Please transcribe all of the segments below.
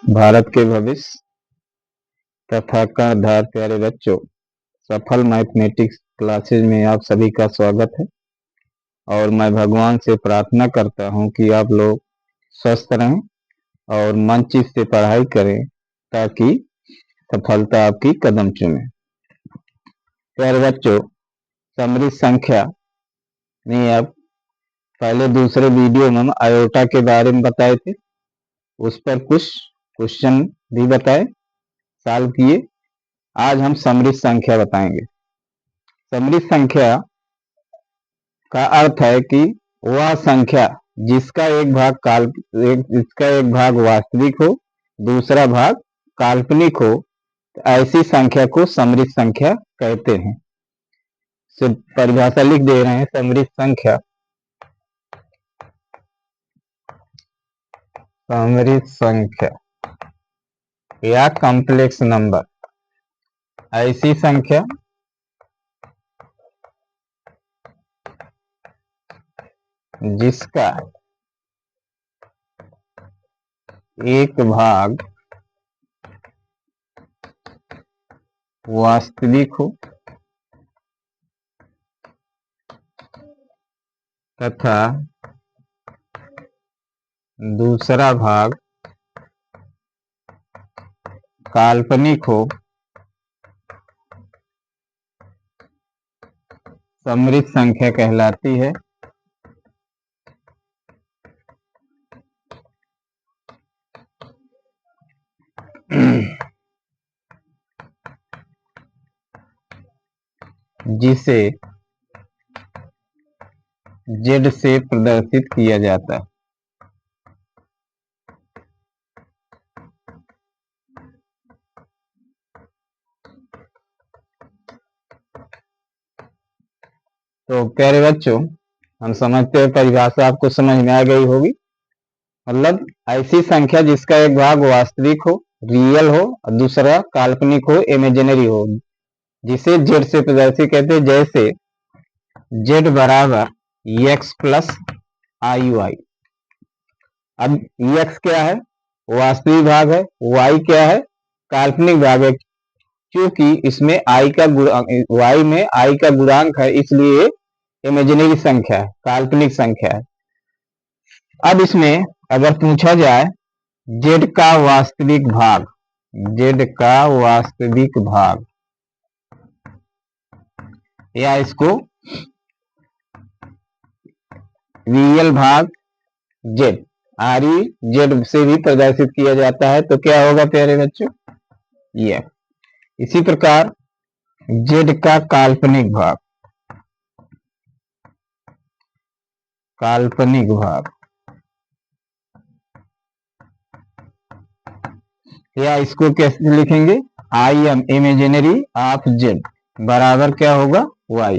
भारत के भविष्य तथा कर्णधार प्यारे बच्चों, सफल मैथमेटिक्स क्लासेज में आप सभी का स्वागत है। और मैं भगवान से प्रार्थना करता हूं कि आप लोग स्वस्थ रहें और मन चित से पढ़ाई करें ताकि सफलता आपकी कदम चूमे। प्यारे बच्चों, समृद्ध संख्या में अब पहले दूसरे वीडियो में हम आयोटा के बारे में बताए थे, उस पर कुछ क्वेश्चन भी बताए, सॉल्व किए। आज हम समृद्ध संख्या बताएंगे। समृद्ध संख्या का अर्थ है कि वह संख्या जिसका एक भाग वास्तविक हो, दूसरा भाग काल्पनिक हो, ऐसी संख्या को समृद्ध संख्या कहते हैं। परिभाषा लिख दे रहे हैं। समृद्ध संख्या या कॉम्प्लेक्स नंबर ऐसी संख्या जिसका एक भाग वास्तविक हो तथा दूसरा भाग काल्पनिक हो, समृद्ध संख्या कहलाती है। जिसे Z से प्रदर्शित किया जाता है। तो प्यारे बच्चों, हम समझते हैं परिभाषा आपको समझ में आ गई होगी। मतलब ऐसी संख्या जिसका एक भाग वास्तविक हो, रियल हो, और दूसरा काल्पनिक हो, इमेजिनरी हो, जिसे Z से प्रदर्शित कहते हैं। जैसे Z बराबर x प्लस IY। अब x क्या है? वास्तविक भाग है। y क्या है? काल्पनिक भाग है। क्योंकि इसमें y में i का गुणांक है, इसलिए इमेजिनरी संख्या है, काल्पनिक संख्या है। अब इसमें अगर पूछा जाए z का वास्तविक भाग या इसको रियल भाग z, REZ से भी प्रदर्शित किया जाता है, तो क्या होगा प्यारे बच्चों? ये। इसी प्रकार z का काल्पनिक भाग या इसको कैसे लिखेंगे? I am imaginary of z बराबर क्या होगा? y।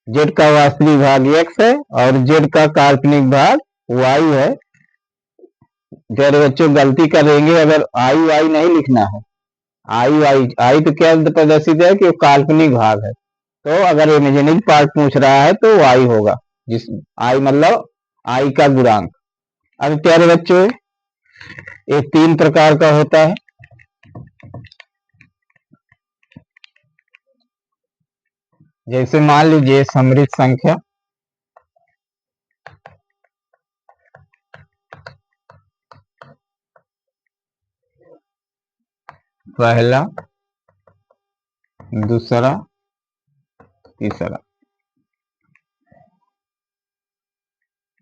z का वास्तविक भाग x है और z का काल्पनिक भाग y है। प्यारे बच्चों, गलती करेंगे अगर I नहीं लिखना है। I तो क्या प्रदर्शित है कि वो काल्पनिक भाग है, तो अगर इमेजिनरी पार्ट पूछ रहा है तो y होगा, जिस I मतलब I का गुणांक। अब प्यारे बच्चों, एक 3 प्रकार का होता है। जैसे मान लीजिए समृद्ध संख्या, पहला, दूसरा, तीसरा।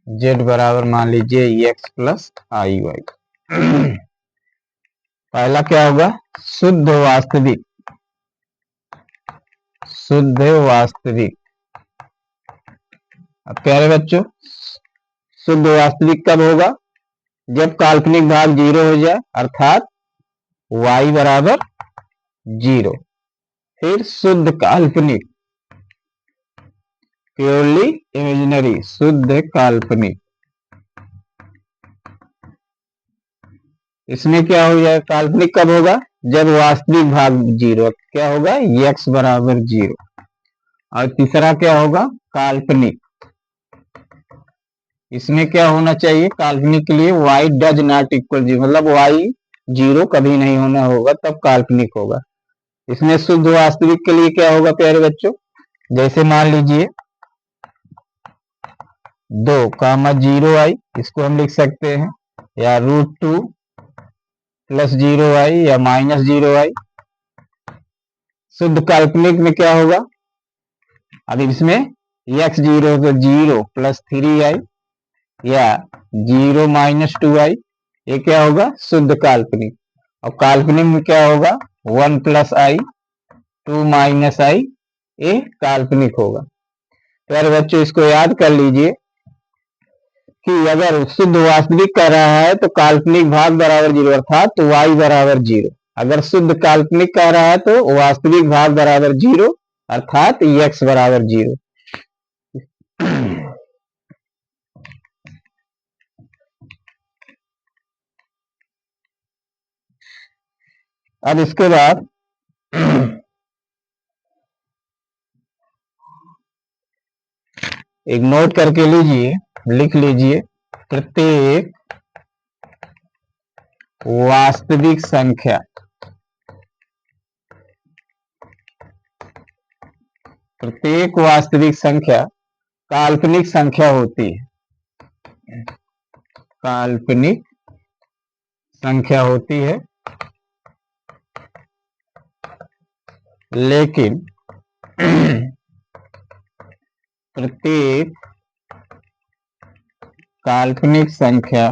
Z बराबर मान लीजिए x प्लस IY। पहला क्या होगा? शुद्ध वास्तविक। अब प्यारे बच्चों, शुद्ध वास्तविक कब होगा? जब काल्पनिक भाग 0 हो जाए, अर्थात y बराबर 0। फिर शुद्ध काल्पनिक, प्योरली इमेजिनरी, शुद्ध काल्पनिक। इसमें क्या हो जाए? काल्पनिक कब होगा? जब वास्तविक भाग 0। क्या होगा? x बराबर 0। और तीसरा क्या होगा? काल्पनिक। इसमें क्या होना चाहिए? काल्पनिक के लिए y डज नॉट इक्वल 0, मतलब y जीरो कभी नहीं होना होगा, तब काल्पनिक होगा। इसमें शुद्ध वास्तविक के लिए क्या होगा प्यारे बच्चों, जैसे मान लीजिए 2, 0 आई, इसको हम लिख सकते हैं, या √2 + 0 आई या -0 आई। शुद्ध काल्पनिक में क्या होगा, अब इसमें x0 तो 0 + 3i या 0 - 2i, ये क्या होगा शुद्ध काल्पनिक। और काल्पनिक में क्या होगा 1 + i 2 - i, ये काल्पनिक होगा। प्यारे बच्चों इसको याद कर लीजिए कि अगर शुद्ध वास्तविक कर रहा है तो काल्पनिक भाग बराबर 0, अर्थात तो y बराबर 0। अगर शुद्ध काल्पनिक कह रहा है तो वास्तविक भाग बराबर 0, अर्थात x बराबर 0। अब इसके बाद एक नोट करके लीजिए, लिख लीजिए, प्रत्येक वास्तविक संख्या काल्पनिक संख्या होती है, काल्पनिक संख्या होती है, लेकिन प्रत्येक काल्पनिक संख्या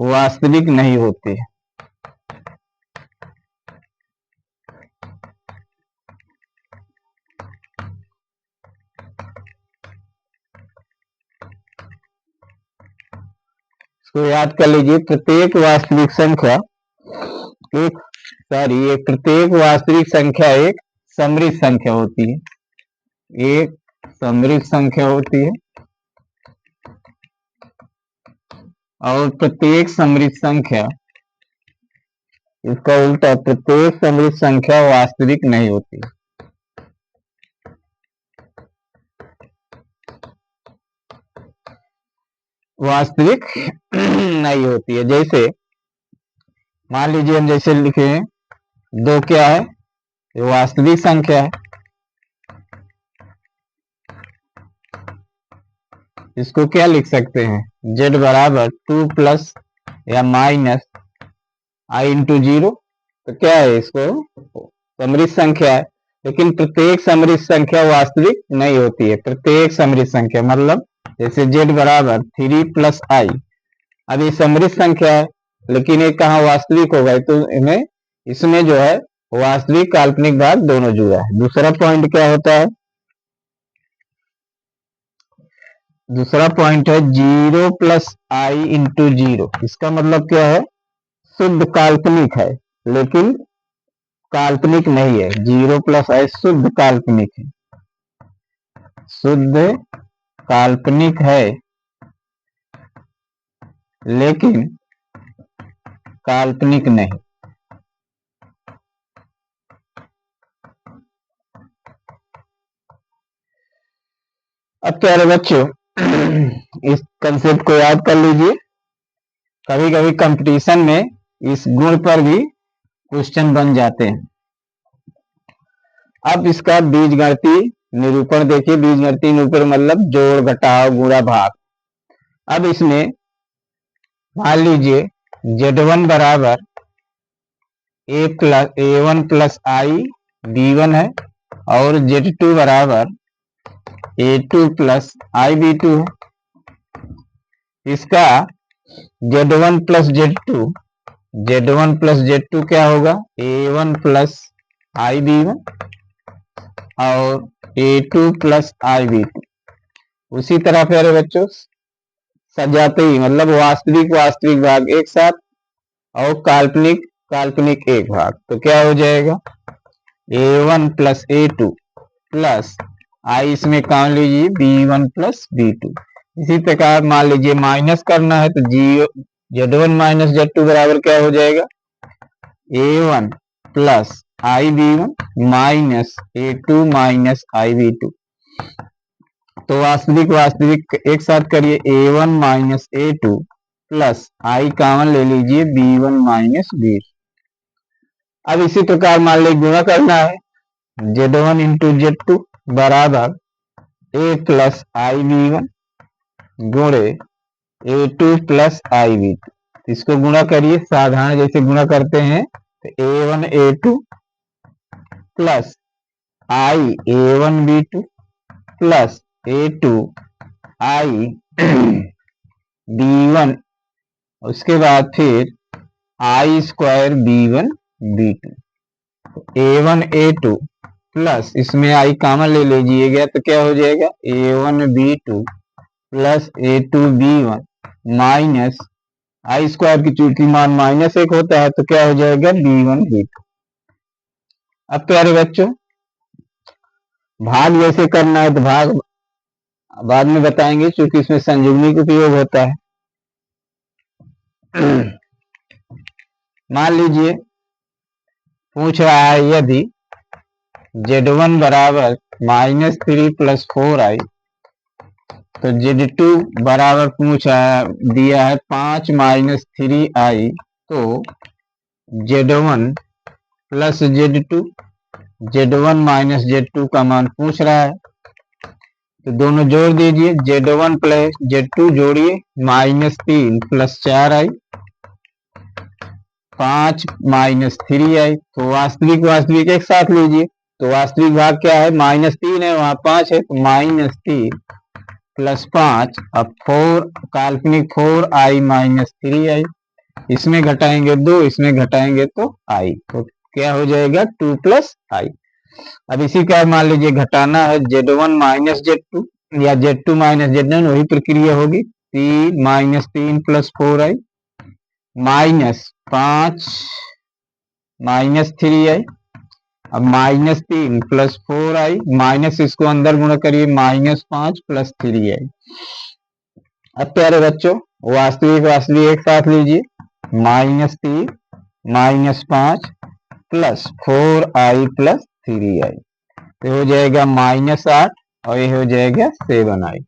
वास्तविक नहीं होती है। इसको याद कर लीजिए, प्रत्येक वास्तविक संख्या प्रत्येक वास्तविक संख्या एक समृद्ध संख्या होती है, एक समृद्ध संख्या होती है, और प्रत्येक समृद्ध संख्या, इसका उल्टा, प्रत्येक समृद्ध संख्या वास्तविक नहीं होती। वास्तविक नहीं होती है। जैसे मान लीजिए हम जैसे लिखे 2 क्या है, ये वास्तविक संख्या है, इसको क्या लिख सकते हैं, z बराबर 2 प्लस या माइनस i इंटू 0। तो क्या है, इसको समृद्ध संख्या है, लेकिन प्रत्येक समृद्ध संख्या वास्तविक नहीं होती है। प्रत्येक समृद्ध संख्या मतलब जैसे z बराबर 3 + i, अब ये समृद्ध संख्या है, लेकिन ये कहाँ वास्तविक होगा, तो इसमें जो है वास्तविक काल्पनिक भाग दोनों जुड़ा है। दूसरा पॉइंट क्या होता है, दूसरा पॉइंट है 0 + i इंटू 0। इसका मतलब क्या है, शुद्ध काल्पनिक है लेकिन काल्पनिक नहीं है। 0 + i शुद्ध काल्पनिक है, शुद्ध काल्पनिक है लेकिन काल्पनिक नहीं। अब प्यारे बच्चों इस कंसेप्ट को याद कर लीजिए, कभी कभी कंपटीशन में इस गुण पर भी क्वेश्चन बन जाते हैं। अब इसका बीजगणितीय निरूपण देखिए, बीजगणितीय निरूपण मतलब जोड़ घटाव गुणा भाग। अब इसमें मान लीजिए z1 बराबर a1 + i b1 है, और z2 बराबर a2 + i b2 है। इसका z1 + z2 क्या होगा, a1 + i b1 और a2 + i b2। उसी तरह प्यारे बच्चों सजाते ही मतलब वास्तविक भाग एक साथ और काल्पनिक एक भाग, तो क्या हो जाएगा a1 + a2 + i, इसमें काम लीजिए b1 + b2। इसी प्रकार मान लीजिए माइनस करना है तो z1 - z2 बराबर क्या हो जाएगा, a1 + i b1 - a2 - i b2। तो वास्तविक वास्तविक एक साथ करिए, a1 माइनस a2 प्लस आई कॉमन ले लीजिए b1 माइनस b। अब इसी प्रकार मान लीजिए गुणा करना है, z1 इंटू z2 बराबर a प्लस आई b1 गुणे a2 प्लस आई b2। इसको गुणा करिए साधारण जैसे गुणा करते हैं, तो a1 a2 प्लस आई a1 b2 प्लस a2 आई b1, उसके बाद फिर आई square b1 b2, a1 a2 plus इसमें आई कॉमन ले लीजिएगा तो क्या हो जाएगा a1 b2 plus a2 b1 minus आई स्क्वायर की चूंकि मान माइनस एक होता है तो क्या हो जाएगा b1 b2। अब प्यारे बच्चों भाग जैसे करना है तो भाग बाद में बताएंगे क्योंकि इसमें संयुग्मी का उपयोग होता है। मान लीजिए पूछ रहा है यदि z1 बराबर माइनस 3 प्लस 4i, तो z2 बराबर पूछ रहा है दिया है 5 माइनस 3i, तो z1 plus z2, z1 minus z2 का मान पूछ रहा है तो दोनों जोड़ दीजिए, z1 प्लस z2 जोड़िए minus 3 plus 4i 5 minus 3i, तो वास्तविक वास्तविक एक साथ लीजिए, तो वास्तविक भाग क्या है माइनस 3 है वहां 5 है तो माइनस 3 प्लस 5, अब 4 काल्पनिक 4i माइनस 3i, इसमें घटाएंगे 2 इसमें घटाएंगे तो i, तो क्या हो जाएगा 2 प्लस i। अब इसी का मान लीजिए घटाना है z1 माइनस z2 या z2 माइनस z1, वही प्रक्रिया होगी 3 minus 3 plus 4i minus 5 minus 3i, अब माइनस 3 प्लस 4i माइनस इसको अंदर गुणा करिए माइनस 5 प्लस 3i। अब प्यारे बच्चों वास्तविक वास्तविक एक साथ लीजिए, minus 3 minus 5 plus 4i plus 3i, तो हो जाएगा माइनस 8 और ये हो जाएगा 7i।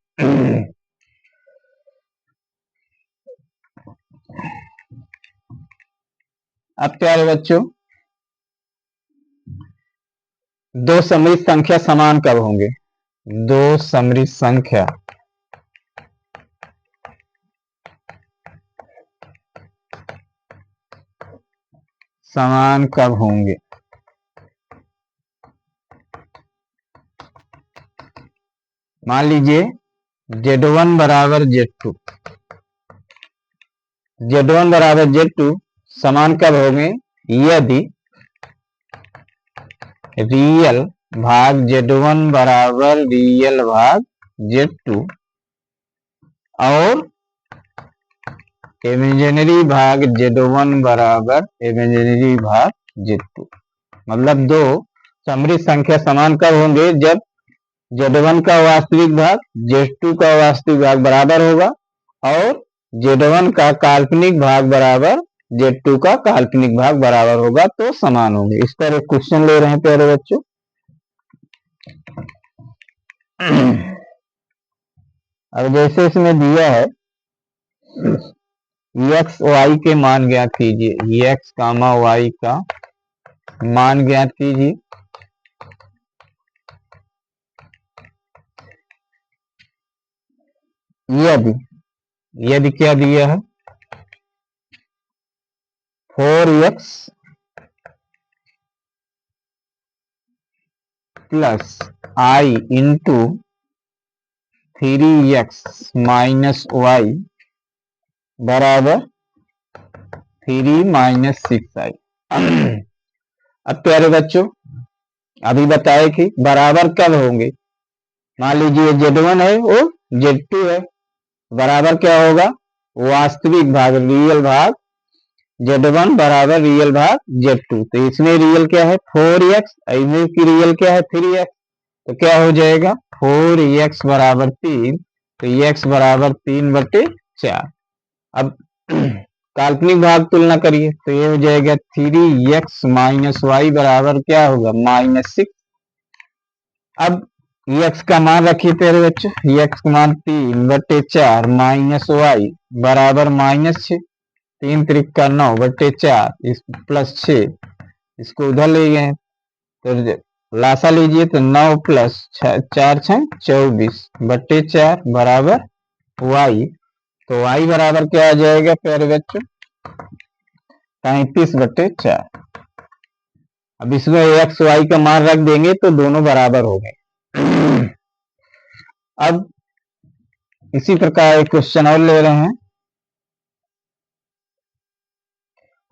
अब प्यारे बच्चों दो समृद्ध संख्या समान कब होंगे? दो समृद्ध संख्या समान कब होंगे? मान लीजिए z1 बराबर z2, z1 बराबर z2 समान कब होंगे? यदि रियल भाग z1 बराबर रियल भाग z2 और इमेजिनरी भाग z1 बराबर इमेजिनरी भाग z2। मतलब दो समृद्ध संख्या समान कब होंगे? जब z1 का वास्तविक भाग z2 का वास्तविक भाग बराबर होगा और z1 का काल्पनिक भाग बराबर z2 का काल्पनिक भाग बराबर होगा तो समान होंगे। इस पर एक क्वेश्चन ले रहे हैं प्यारे बच्चों। अब जैसे इसमें दिया है x y के मान ज्ञात कीजिए, x कामा y का मान ज्ञात कीजिए। यदि क्या दिया है 4x plus i into 3x minus y बराबर 3 माइनस 6i। अब प्यारे बच्चों अभी बताए कि बराबर कब होंगे? मान लीजिए z1 है वो z2 है, बराबर क्या होगा? वास्तविक भाग रियल भाग z1 बराबर रियल भाग z2, तो इसमें रियल क्या है 4x, इसमें की रियल क्या है 3x, तो क्या हो जाएगा 4x बराबर 3, तो x बराबर 3/4। अब काल्पनिक भाग तुलना करिए तो ये हो जाएगा 3x माइनस वाई बराबर क्या होगा -6। अब एक्स का मान रखिए प्यारे बच्चों, एक्स का मान 3/4 माइनस वाई बराबर -6, 3 त्रिक का 9/4 इस प्लस 6, इसको उधर ले गए तो लासा लीजिए तो 9 प्लस 4 6 24/4 बराबर वाई। तो वाई बराबर क्या आ जाएगा प्यारे बच्चों, 35/4। अब इसमें एक्स वाई का मान रख देंगे तो दोनों बराबर हो गए। अब इसी प्रकार एक क्वेश्चन और ले रहे हैं।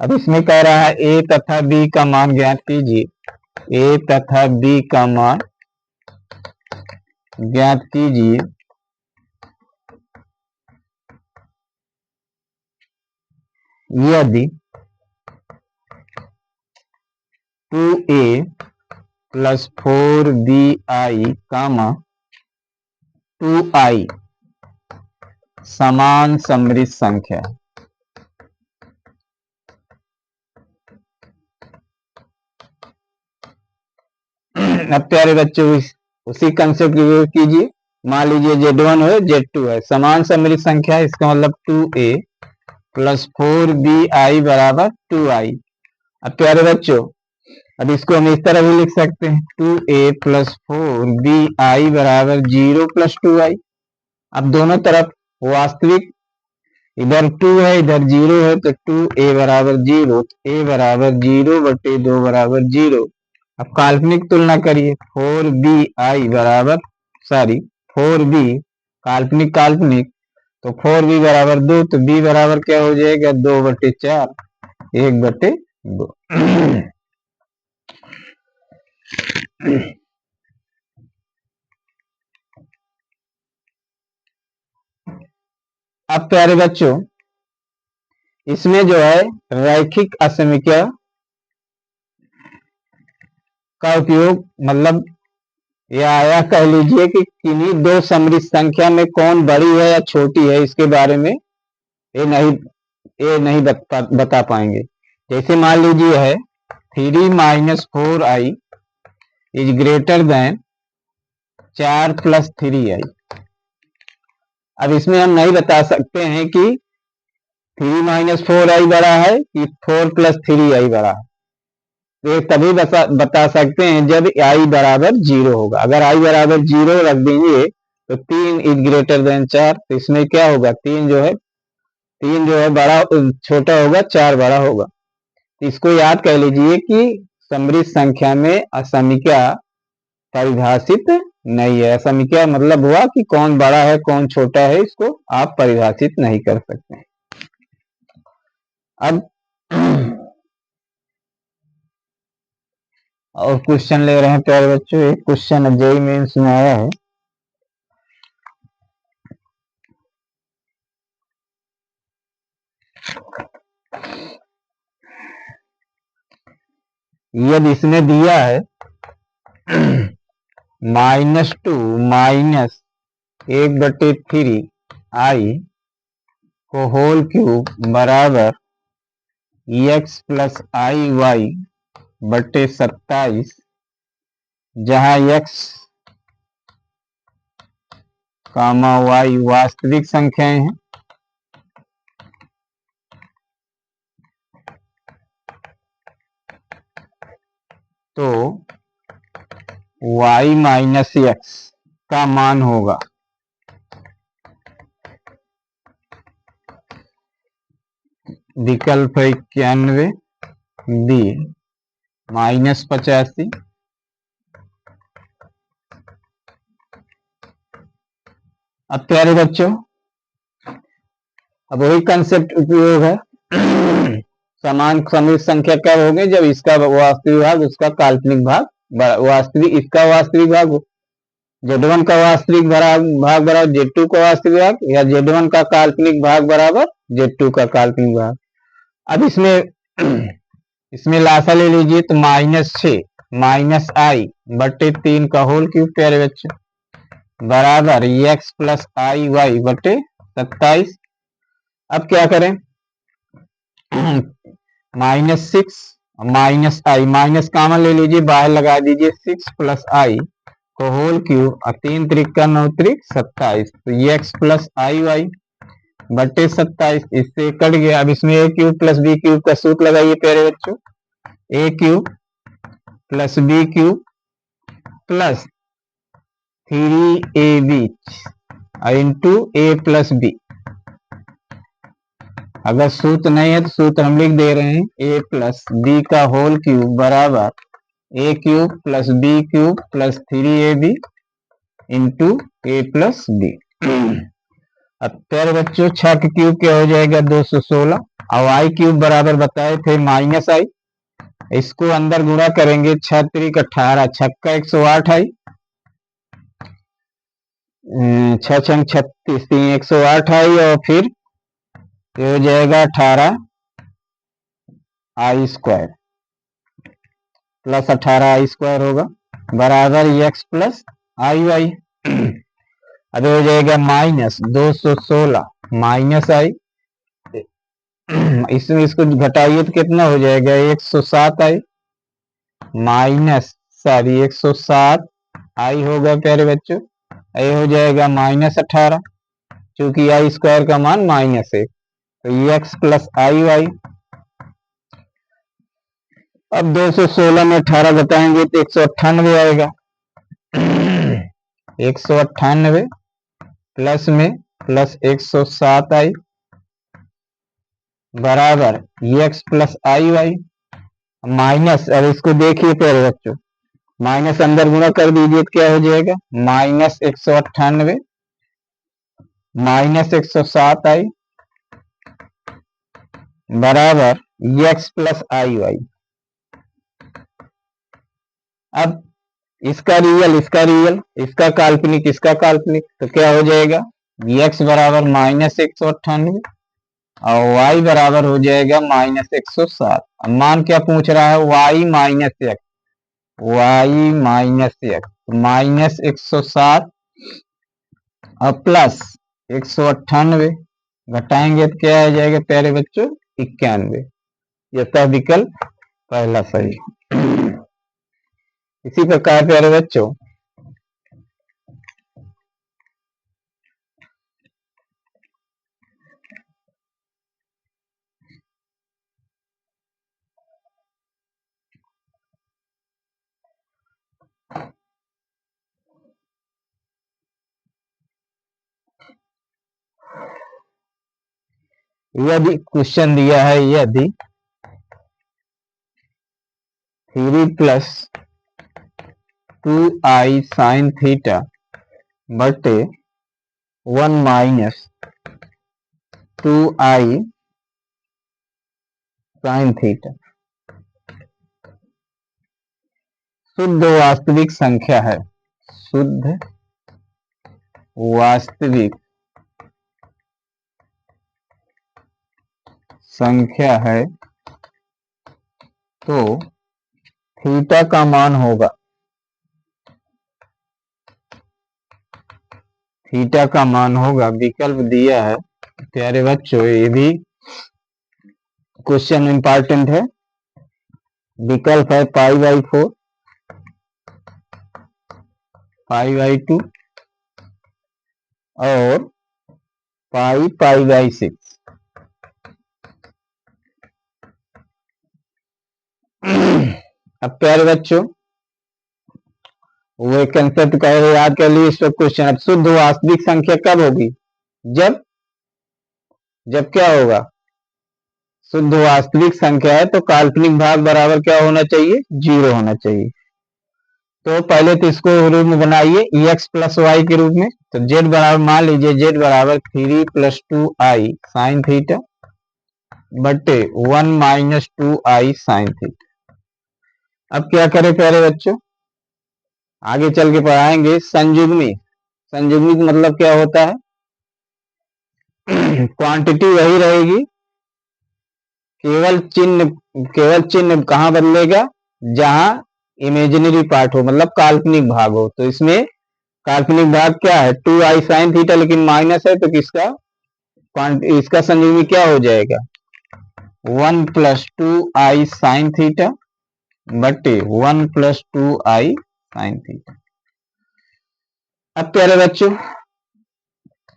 अब इसमें कह रहा है ए तथा बी का मान ज्ञात कीजिए, ए तथा बी का मान ज्ञात कीजिए यदि 2a प्लस 4bi कामा 2i समान समृद्ध संख्या है। अब प्यारे बच्चों उसी कंसेप्ट की उपयोग कीजिए। मान लीजिए Z1 है Z2 है, समान समृद्ध संख्या है, इसका मतलब 2a प्लस 4bi बराबर 2i। अब प्यारे बच्चों अब इसको हम इस तरह भी लिख सकते हैं 2a प्लस 4bi बराबर 0 प्लस 2i। अब दोनों तरफ वास्तविक, इधर 2 है इधर 0 है तो 2a बराबर 0, a बराबर 0/2 बराबर 0। अब काल्पनिक तुलना करिए 4bi बराबर 4b काल्पनिक काल्पनिक तो 4b बराबर 2 तो b बराबर क्या हो जाएगा 2/4 1/2। अब प्यारे बच्चों इसमें जो है रैखिक असमीकरण का उपयोग, मतलब या कह लीजिए कि किन्हीं दो समृद्ध संख्या में कौन बड़ी है या छोटी है इसके बारे में ये नहीं बता पाएंगे। जैसे मान लीजिए है 3 - 4i is greater than 4 + 3i। अब इसमें हम नहीं बता सकते हैं कि 3 - 4i बड़ा है कि 4 + 3i बड़ा है। तो ये तभी बता सकते हैं जब i बराबर 0 होगा। अगर i बराबर 0 रख देंगे तो 3 इज ग्रेटर देन 4, तो इसमें क्या होगा 3 जो है बड़ा छोटा होगा, 4 बड़ा होगा। तो इसको याद कर लीजिए कि समृद्ध संख्या में असमीका परिभाषित नहीं है। असमीका मतलब हुआ कि कौन बड़ा है कौन छोटा है, इसको आप परिभाषित नहीं कर सकते। अब और क्वेश्चन ले रहे हैं प्यारे बच्चों। एक क्वेश्चन जेईई मेंस में आया है। यदि इसमें दिया है -2 माइनस 1/3i को होल क्यूब बराबर x + iy/27, जहां x, y वास्तविक संख्याएं हैं तो y - x का मान होगा विकल्प है 91, बी -85। अब प्यारे बच्चों अब वही कंसेप्ट उपयोग है। समान समृद्ध संख्या कब होंगे जब इसका वास्तविक भाग उसका काल्पनिक भाग इसका वास्तविक भाग हो। Z1 का वास्तविक भाग बराबर Z2 का वास्तविक भाग, या Z1 का काल्पनिक भाग बराबर Z2 का काल्पनिक भाग। अब इसमें लासा ले लीजिए तो -6 -i/3 का होल क्यूब प्यारे बच्चे बराबर x + iy/27। अब क्या करें -6 - i माइनस कॉमन ले लीजिए, बाहर लगा दीजिए 6 + i को होल क्यूब और 3 त्रिक 9 त्रिक 27, तो ये x प्लस आई वाई बटे 27 इससे कट गया। अब इसमें a cube plus b cube का सूत्र लगाइए प्यारे बच्चों, a cube plus b cube plus 3ab into a plus b. अगर सूत्र नहीं है तो सूत्र हम लिख दे रहे हैं, ए प्लस बी का होल क्यूब बराबर a cube plus b cube plus 3ab into a plus b. अब तेरे बच्चों 6 के क्यूब क्या हो जाएगा 216, और आई क्यूब बराबर बताए थे माइनस आई, इसको अंदर गुणा करेंगे 6 त्रिक 18, छक्का 108 आई, 6 छंग 36, 3 108 आई, और फिर ये हो जाएगा 18 आई स्क्वायर प्लस 18 आई स्क्वायर होगा बराबर एक्स प्लस आई वाई। अब हो जाएगा माइनस 216 माइनस आई, इसमें इसको घटाइए तो कितना हो जाएगा 107 आई माइनस 107 आई होगा प्यारे बच्चों, ये हो जाएगा माइनस 18, क्योंकि आई स्क्वायर का मान माइनस है, तो एक्स प्लस आई वाई। अब 216 में 18 घटाएंगे तो 198 आएगा, 198 प्लस में प्लस 107 आई बराबर एक्स प्लस आई वाई माइनस, अब इसको देखिए प्यारे बच्चों, माइनस अंदर गुणा कर दीजिए तो क्या हो जाएगा माइनस 198 माइनस 107 आई बराबर एक्स प्लस आई वाई। अब इसका रियल इसका रियल, इसका काल्पनिक इसका काल्पनिक, तो क्या हो जाएगा एक्स बराबर माइनस 198 और y बराबर हो जाएगा माइनस 107। अब मान क्या पूछ रहा है y minus x, y minus x, minus 107 और प्लस 198 घटाएंगे तो क्या आ जाएगा प्यारे बच्चों 91। यथा विकल्प पहला सही। इसी प्रकार प्यारे बच्चों यदि क्वेश्चन दिया है, यदि 3 प्लस 2i साइन थीटा बटे 1 माइनस 2i साइन थीटा शुद्ध वास्तविक संख्या है, शुद्ध वास्तविक संख्या है, तो थीटा का मान होगा, थीटा का मान होगा, विकल्प दिया है प्यारे बच्चों, ये भी क्वेश्चन इंपॉर्टेंट है। विकल्प है π/4, π/2 और π/6। अब प्यारे बच्चों वो कंसेप्ट का याद कर लीजिए इस क्वेश्चन। अब शुद्ध वास्तविक संख्या कब होगी, जब जब क्या होगा शुद्ध वास्तविक संख्या है तो काल्पनिक भाग बराबर क्या होना चाहिए 0 होना चाहिए। तो पहले तो इसको रूप में बनाइए एक्स प्लस वाई के रूप में, तो जेड बराबर मान लीजिए जेड बराबर 3 प्लस 2i साइन थीटा बटे 1 माइनस 2i साइन थीटा। अब क्या करें प्यारे बच्चों, आगे चल के पढ़ाएंगे संयुग्मी। संयुग्मी का मतलब क्या होता है, क्वांटिटी वही रहेगी, केवल चिन्ह कहाँ बदलेगा जहां इमेजिनरी पार्ट हो, मतलब काल्पनिक भाग हो। तो इसमें काल्पनिक भाग क्या है 2i साइन थीटा, लेकिन माइनस है तो इसका संयुग्मी क्या हो जाएगा 1 प्लस 2i साइन थीटा बटे 1 प्लस 2i साइन थीटा। अब प्यारे बच्चों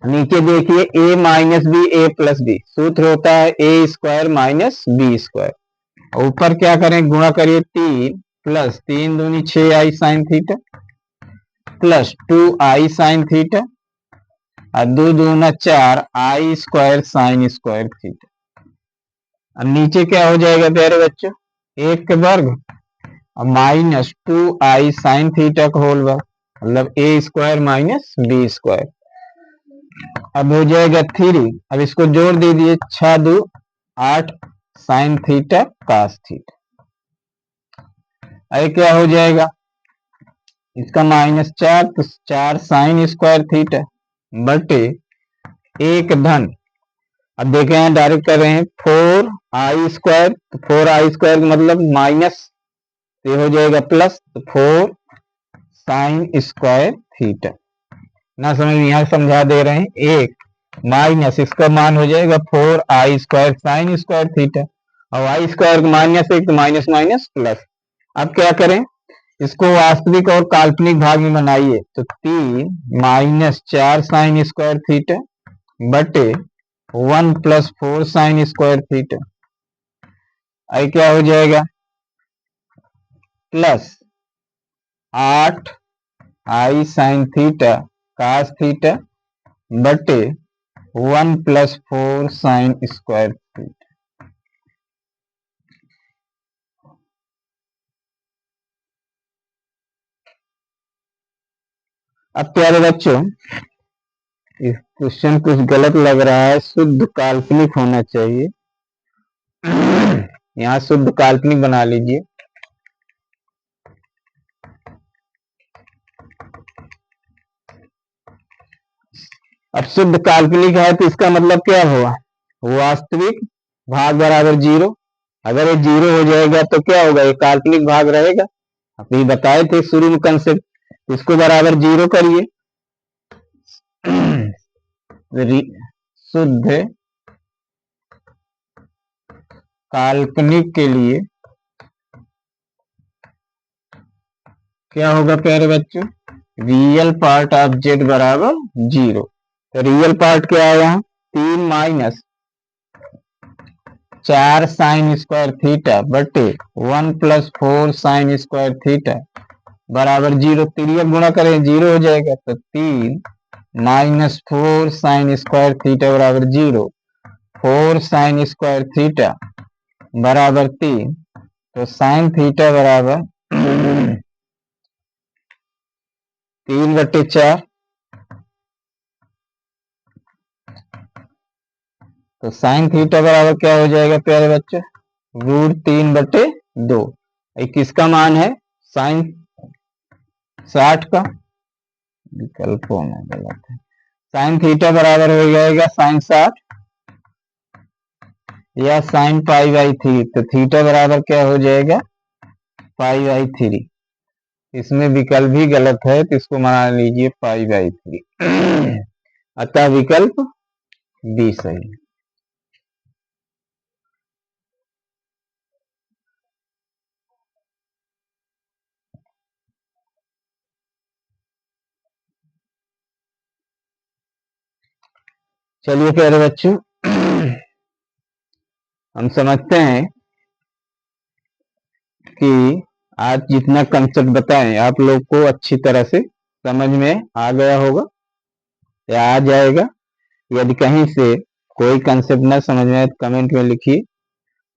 नीचे देखिए a minus b a plus b, सूत्र होता है a square minus b square. ऊपर क्या करें, गुणा करिए 3 प्लस 3 दूनी 6 आई साइन थीटा प्लस 2 आई साइन थीटा और 2 दूना 4 आई स्क्वायर साइन स्क्वायर थीटा। अब नीचे क्या हो जाएगा प्यारे बच्चों, एक के वर्ग और माइनस 2 आई साइन थीटा का होल वर्ग, मतलब ए स्क्वायर माइनस बी स्क्वायर। अब हो जाएगा 3, अब इसको जोड़ दीजिए 6 2 8 साइन थीटा कास थीटा। अरे क्या हो जाएगा, इसका माइनस 4 तो 4 साइन स्क्वायर थीटा बटे एक धन, अब देखें हैं डायरेक्ट कर रहे हैं 4 आई स्क्वायर, तो 4 आई स्क्वायर मतलब माइनस, ये हो जाएगा प्लस, तो 4 साइन स्क्वायर थीटा। ना समझ में यहाँ समझा दे रहे हैं, एक माइनस इसका मान हो जाएगा 4 आई स्क्वायर साइन स्क्वायर थीटा, और आई स्क्वायर माइनस एक तो माइनस माइनस प्लस। अब क्या करें, इसको वास्तविक और काल्पनिक भाग में बनाइए, तो 3 माइनस 4 साइन स्क्वायर थीटा बटे 1 प्लस 4 साइन स्क्वायर थीटा। आई क्या हो जाएगा, प्लस 8 आई साइन थीटा कास थीटा बटे 1 प्लस 4 साइन स्क्वायर थीटा। अब प्यारे बच्चों इस क्वेश्चन कुछ गलत लग रहा है, शुद्ध काल्पनिक होना चाहिए। यहाँ शुद्ध काल्पनिक बना लीजिए। अब शुद्ध काल्पनिक है तो इसका मतलब क्या हुआ, वास्तविक भाग बराबर 0। अगर ये 0 हो जाएगा तो क्या होगा, ये काल्पनिक भाग रहेगा। अभी बताए थे शुरू में कंसेप्ट, इसको बराबर 0 करिए। शुद्ध काल्पनिक के लिए क्या होगा प्यारे बच्चों, रियल पार्ट ऑफ जेड बराबर 0। तो रियल पार्ट क्या है यहाँ, 3 माइनस 4 साइन स्क्वायर थीटा बटे 1 प्लस 4 साइन स्क्वायर थीटा बराबर 0। तिरिया गुणा करें 0 हो जाएगा, तो 3 माइनस 4 साइन स्क्वायर थीटा बराबर 0, 4 साइन स्क्वायर थीटा बराबर 3, तो साइन थीटा बराबर 3 बटे 4, तो साइन थीटा बराबर क्या हो जाएगा प्यारे बच्चे, √3 बटे 2। किसका मान है, साइन 60 का, विकल्पों में गलत है। साइन थीटा बराबर हो जाएगा साइन 60 या साइन पाई बाई 3, तो थीटा बराबर क्या हो जाएगा, पाई बाई 3। इसमें विकल्प भी गलत है तो इसको मान लीजिए पाई बाई 3। अतः विकल्प बी सही। चलिए प्यारे बच्चों हम समझते हैं कि आज जितना कंसेप्ट बताएं आप लोग को अच्छी तरह से समझ में आ गया होगा या आ जाएगा। यदि कहीं से कोई कंसेप्ट न समझ में आए तो कमेंट में लिखिए,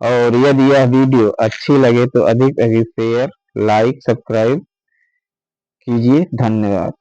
और यदि यह वीडियो अच्छी लगे तो अधिक अधिक शेयर लाइक सब्सक्राइब कीजिए। धन्यवाद।